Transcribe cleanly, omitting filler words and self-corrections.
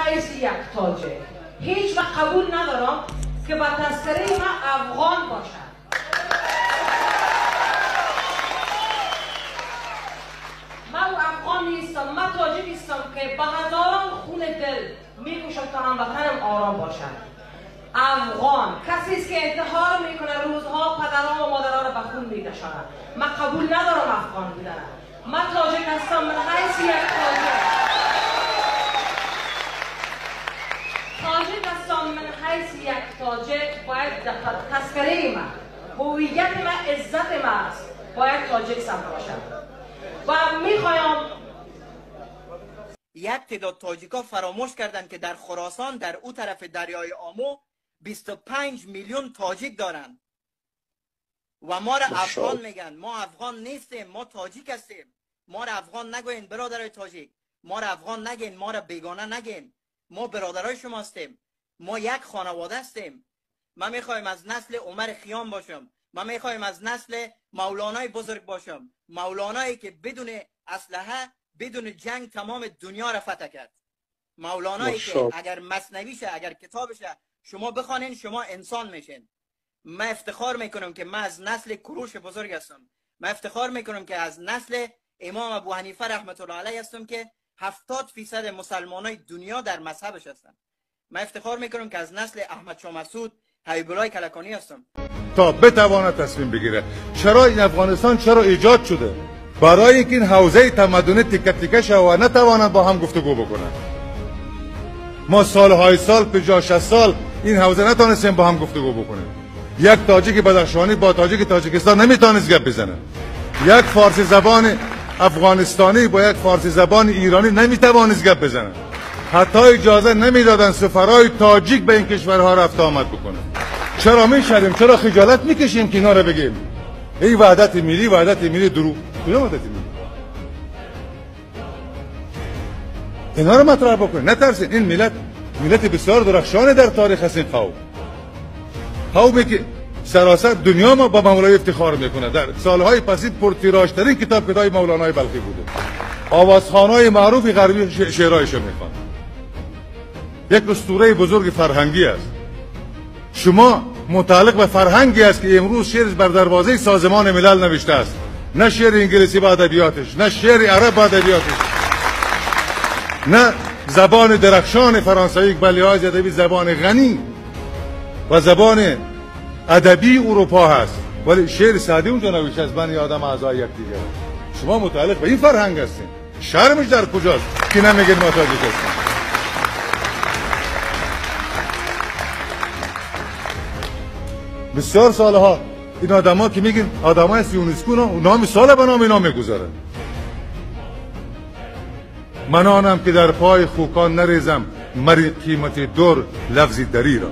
حیث یک تاجک هیچ وقت قبول ندارم که با تذکره من افغان باشد. من افغان نیستم، من تاجک نیستم که به هزاران خون دل میکشم تا هموطنم آرام باشد. افغان کسی است که انتحار میکنه، روزها پدران و مادران را به خون میکشاند. من قبول ندارم افغان بودن. من تاجک هستم، من حیث یک تاجک هستم، من حیث یک تاجک باید در تذکره من، هویت من، عزت من است، باید تاجک ثبت باشد. و میخوایم یک تعداد تاجیکا فراموش کردن که در خراسان در او طرف دریای آمو 25 میلیون تاجیک دارن و ما را افغان میگن. ما افغان نیستیم، ما تاجیک هستیم. ما را افغان نگوین برادرای تاجیک، ما را افغان نگین، ما را بیگانه نگین. ما برادرای شما هستیم، ما یک خانواده هستیم. ما میخوایم از نسل عمر خیام باشم، ما میخوایم از نسل مولانای بزرگ باشم، مولانایی که بدون اسلحه بدون جنگ تمام دنیا را فتح کرد. مولانایی که اگر مثنویشه، اگر کتابشه شما بخوانین شما انسان میشین. من افتخار میکنم که من از نسل کوروش بزرگ هستم. من افتخار میکنم که از نسل امام ابو حنیفه رحمت الله علیه هستم که 70% مسلمانای دنیا در مذهبش هستن. من افتخار میکنم که از نسل احمد شاه مسعود حبیب الله کلکانی هستم. تا بتواند تصمیم بگیره. چرا این افغانستان چرا ایجاد شده؟ برای اینکه این حوزه تمدن تیکه تیکه شه و نتوانند با هم گفتگو بکنن. ما سالهای سال 50-60 سال این حوزه نتونستیم با هم گفتگو بکنیم. یک تاجیک بدخشانی با تاجیک تاجیکستان نمیتونست گپ بزنه. یک فارسی زبان افغانستانی با یک فارسی زبان ایرانی نمیتوانست گپ بزنه. حتی اجازه نمیدادن سفرای تاجیک به این کشورها رفت آمد بکنه. چرا میشدیم؟ چرا خجالت میکشیم که اینا رو بگیم؟ ای وحدت ملی، وحدت ملی درو. کجا وحدت ملی؟ اینا رو مطرح بکنید. نترسید. این ملت بسیار درخشانه در تاریخ هست. این قومی که سراسر دنیا ما با مولای افتخار میکنه. در سالهای پسی پرتیراژترین کتاب کتاب مولانای بلخی بوده. آوازخوانای معروف غربی شعرهایشو میخوان. یک اسطوره بزرگ فرهنگی است. شما متعلق به فرهنگی است که امروز شعر بر دروازه سازمان ملل نوشته است. نه شعر انگلیسی با ادبیاتش، نه شعر عرب با ادبیاتش، نه زبان درخشان فرانسوی به لحاظ ادبی زبان غنی و زبان ادبی اروپا هست، ولی شعر سعدی اونجا نوشته است بنی آدم اعضای یکدیگر. شما متعلق به این فرهنگ هستین. شرمش در کجاست که نمیگید ما تاجیک هستیم؟ بسیار سالها این آدما که میگن آدمای سیونیسکو نام سال به نام اینا میگذارن. من آنم که در پای خوکان نریزم مری قیمت دور لفظی دری را.